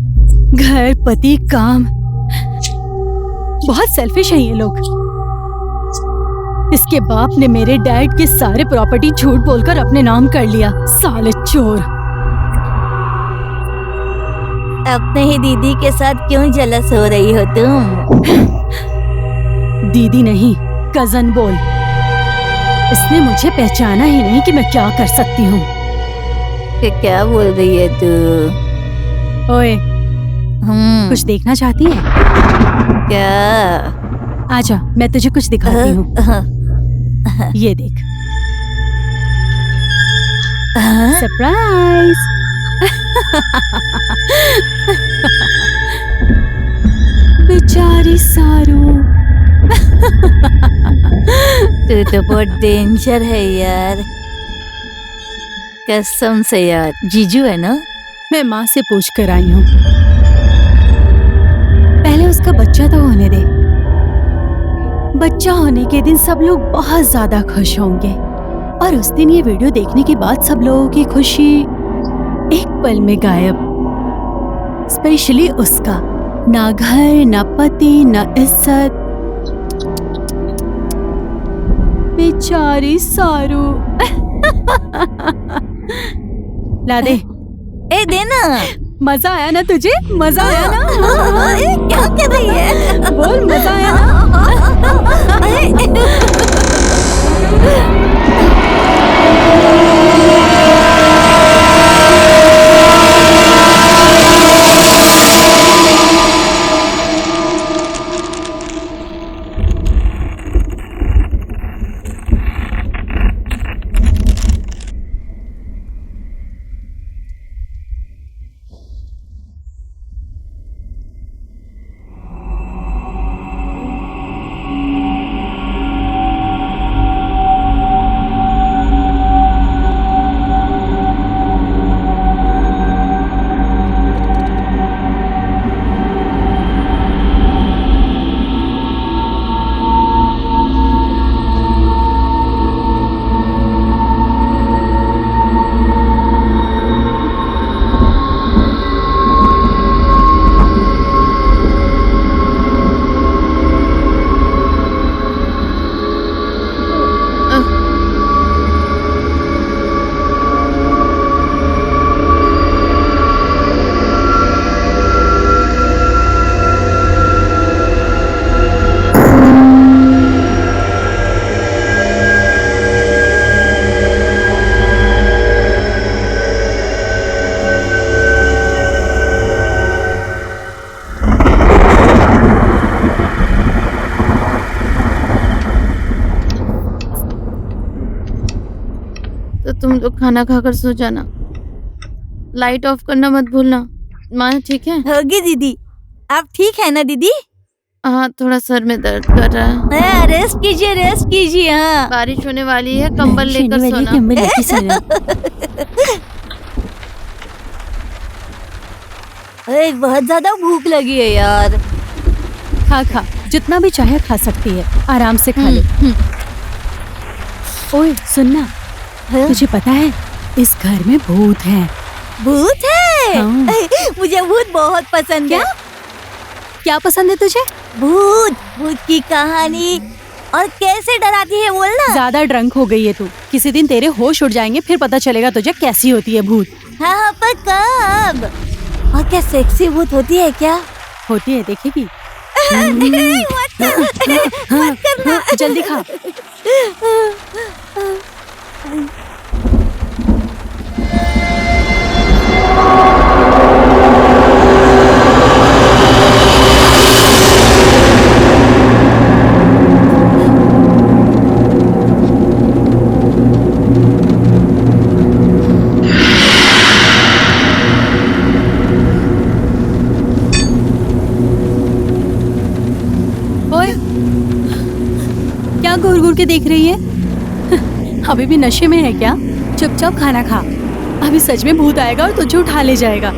घर, पति, काम। बहुत सेल्फिश हैं ये लोग। इसके बाप ने मेरे डैड के सारे प्रॉपर्टी झूठ बोलकर अपने नाम कर लिया, साले चोर। अपने ही दीदी के साथ क्यों जलस हो रही हो तुम? दीदी नहीं, कजन बोल। इसने मुझे पहचाना ही नहीं कि मैं क्या कर सकती हूँ। क्या बोल रही है तू? ओए, कुछ देखना चाहती है क्या? आजा, मैं तुझे कुछ दिखाती हूँ। ये देख, सरप्राइज। बेचारी सारू। तू तो बहुत डेंजर है यार, कसम से यार। जीजू है ना? मैं माँ से पूछ कर आई हूँ, पहले उसका बच्चा तो होने दे। बच्चा होने के दिन सब लोग बहुत ज्यादा खुश होंगे, और उस दिन ये वीडियो देखने के बाद सब लोगों की खुशी एक पल में गायब। स्पेशली उसका, ना घर, ना पति, ना इज्जत। बेचारी सारू। ला दे। ए देना। मजा आया ना तुझे? मजा आया ना? क्या कर रही है? बोल, मजा आया ना? तुम लोग खाना खाकर सो जाना, लाइट ऑफ करना मत भूलना। माँ ठीक है? होगी दीदी। आप ठीक है ना दीदी? हाँ, थोड़ा सर में दर्द कर रहा है। रेस्ट कीजिए, रेस्ट कीजिए। हाँ, बारिश होने वाली है, कंबल लेकर सोना। कंबल लेके सोना। अरे बहुत ज्यादा भूख लगी है यार। खा खा, जितना भी चाहे खा सकती है, आराम से खा ले। ओए सुनना, तुझे पता है इस घर में भूत है। भूत है? हाँ। मुझे भूत बहुत पसंद है। क्या पसंद है तुझे? भूत, भूत की कहानी। और कैसे डराती है बोलना। ज्यादा ड्रंक हो गई है तू, किसी दिन तेरे होश उड़ जाएंगे, फिर पता चलेगा तुझे कैसी होती है भूत। हाँ, पर कब? और क्या सेक्सी भूत होती है क्या? होती है, देखेगी। मत करना। जल्दी खा। क्या घूर घूर के देख रही है? अभी भी नशे में है क्या? चुपचाप खाना खा, अभी सच में भूत आएगा और तुझे उठा ले जाएगा।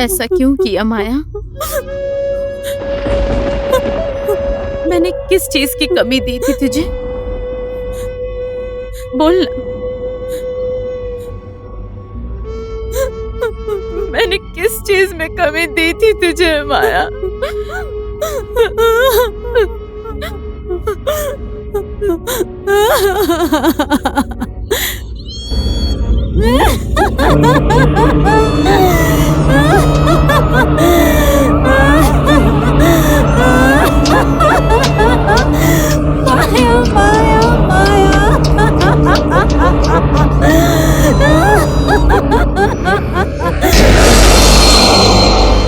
ऐसा क्यों किया माया? मैंने किस चीज की कमी दी थी तुझे? बोल ना। मैंने किस चीज में कमी दी थी तुझे माया?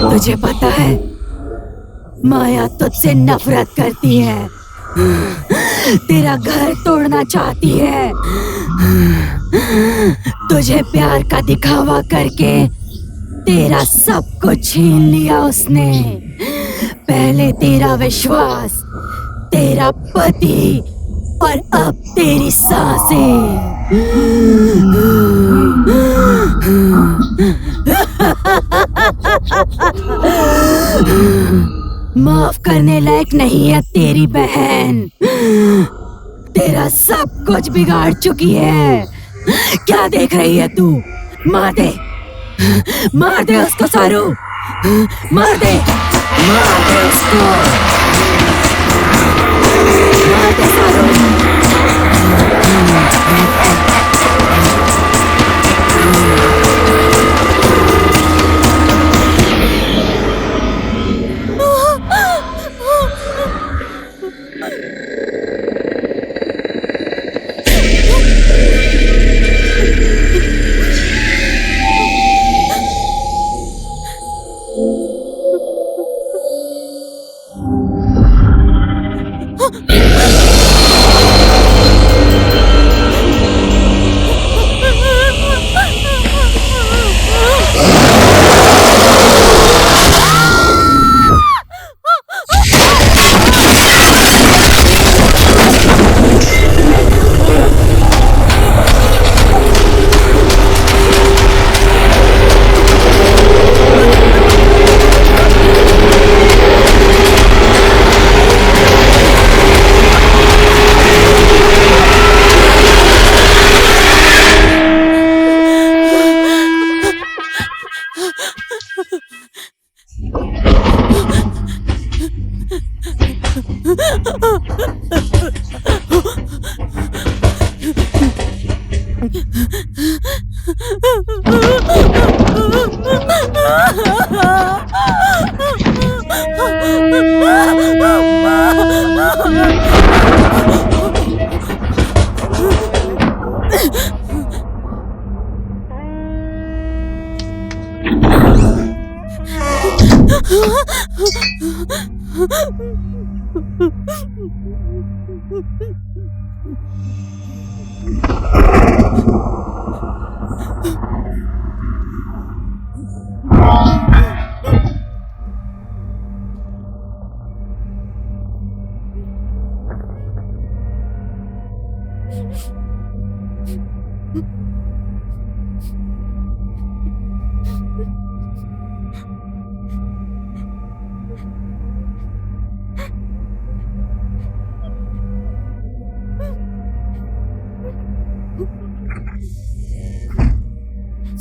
तुझे पता है माया तुझसे नफरत करती है, तेरा घर तोड़ना चाहती है। तुझे प्यार का दिखावा करके तेरा सब कुछ छीन लिया उसने। पहले तेरा विश्वास, तेरा पति और अब तेरी सांसें। माफ करने लायक नहीं है तेरी बहन, तेरा सब कुछ बिगाड़ चुकी है। क्या देख रही है तू? मार दे, मार दे उसको सारू, मार दे, मार दे उसको, मार दे सारू।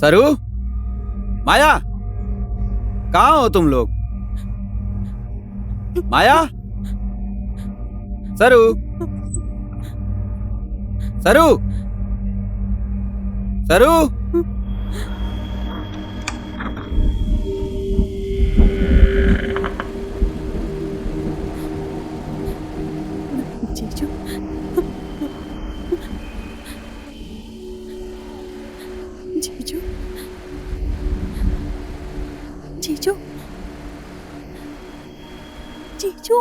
सरू, माया, कहाँ हो तुम लोग? माया, सरू, सरू, सरू। जीजू, जीजू, जीजू, जीजू।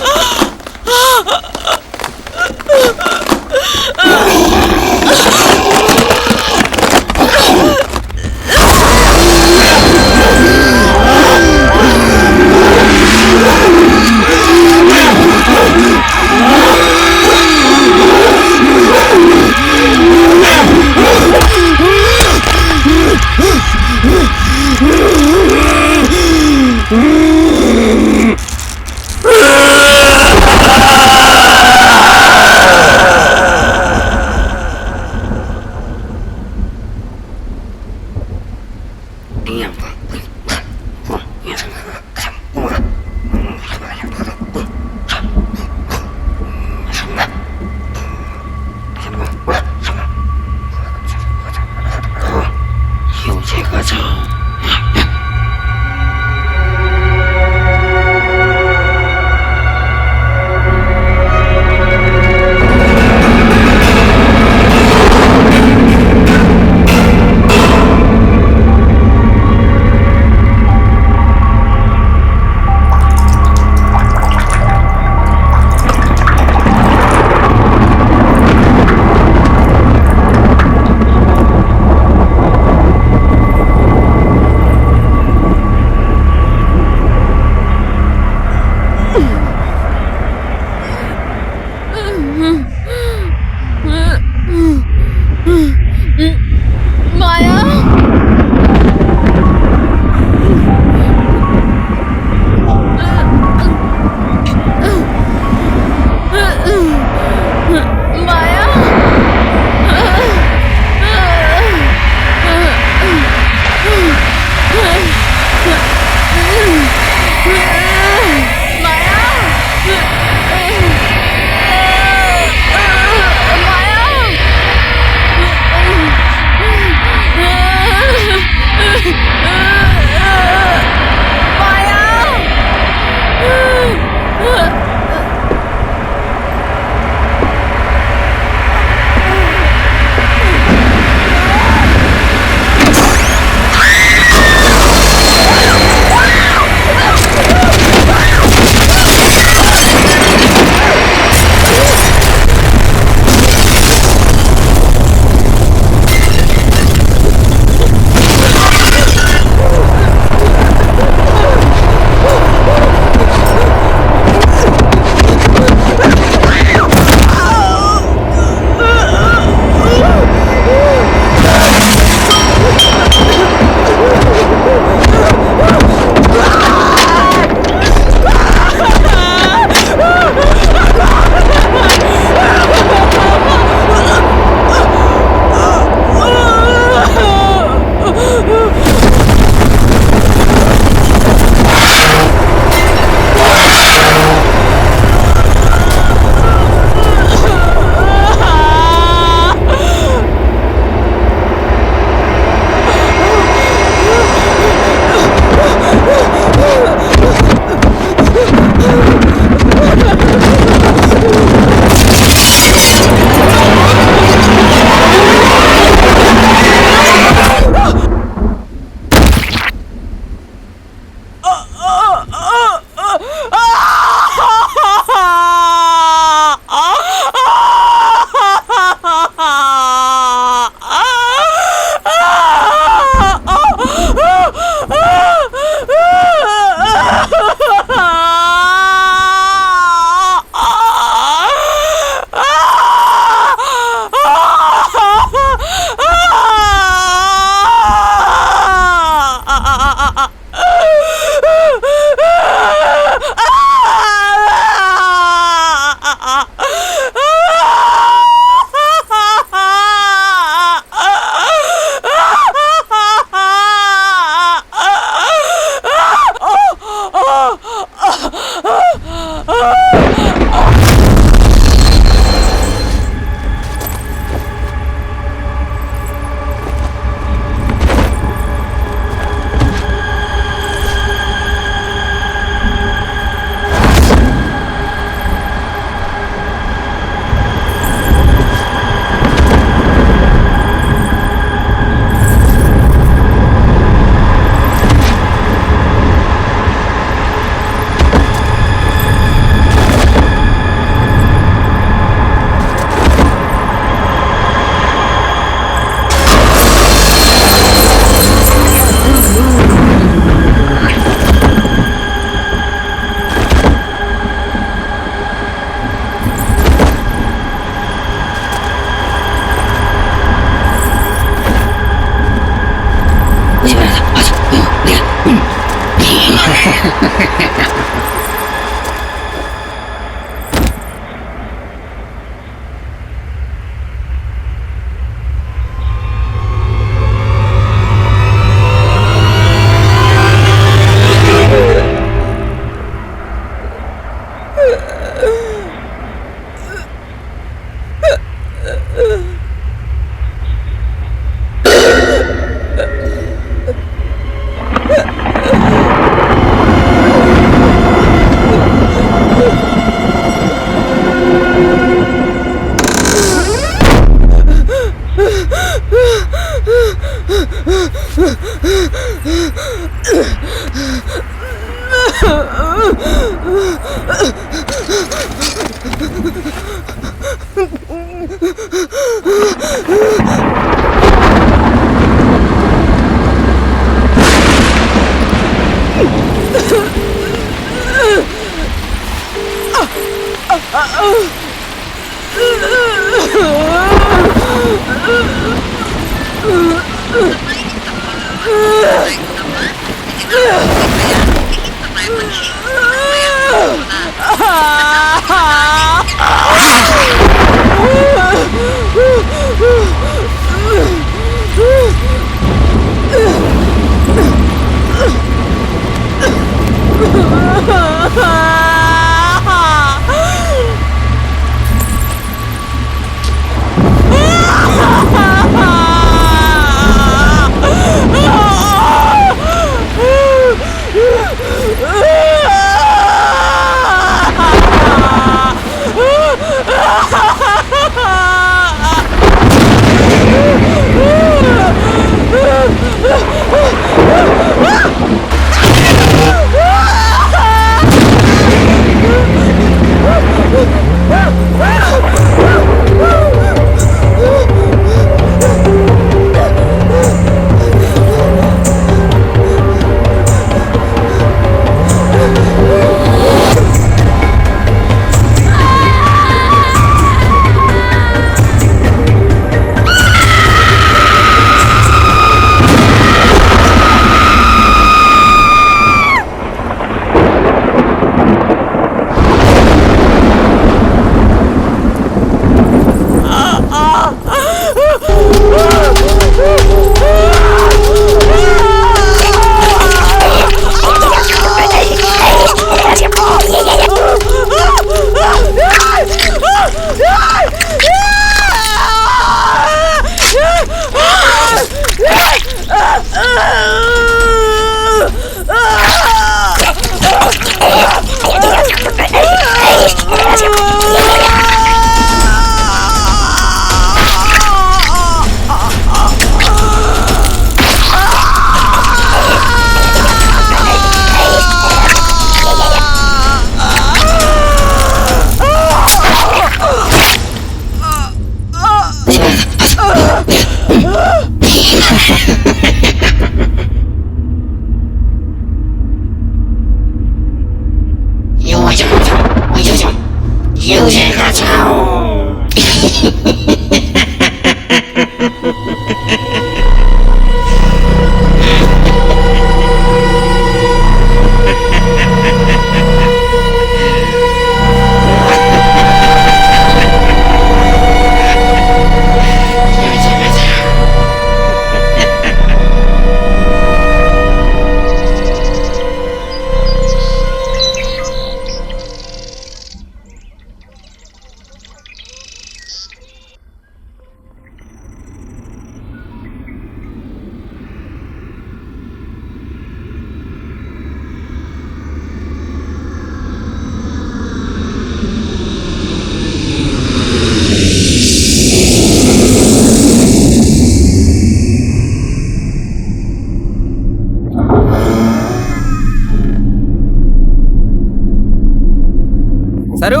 सरू,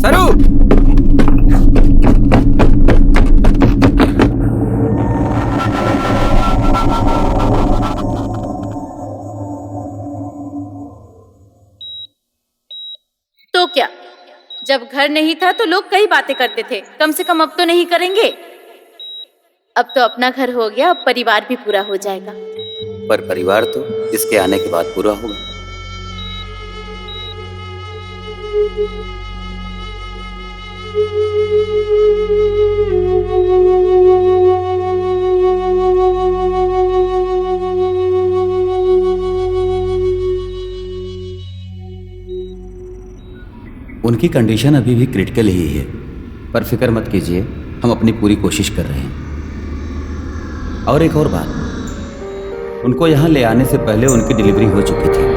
सरू, तो क्या, जब घर नहीं था तो लोग कई बातें करते थे, कम से कम अब तो नहीं करेंगे। अब तो अपना घर हो गया, अब परिवार भी पूरा हो जाएगा। पर परिवार तो इसके आने के बाद पूरा होगा। उनकी कंडीशन अभी भी क्रिटिकल ही है, पर फिक्र मत कीजिए, हम अपनी पूरी कोशिश कर रहे हैं। और एक और बात, उनको यहाँ ले आने से पहले उनकी डिलीवरी हो चुकी थी।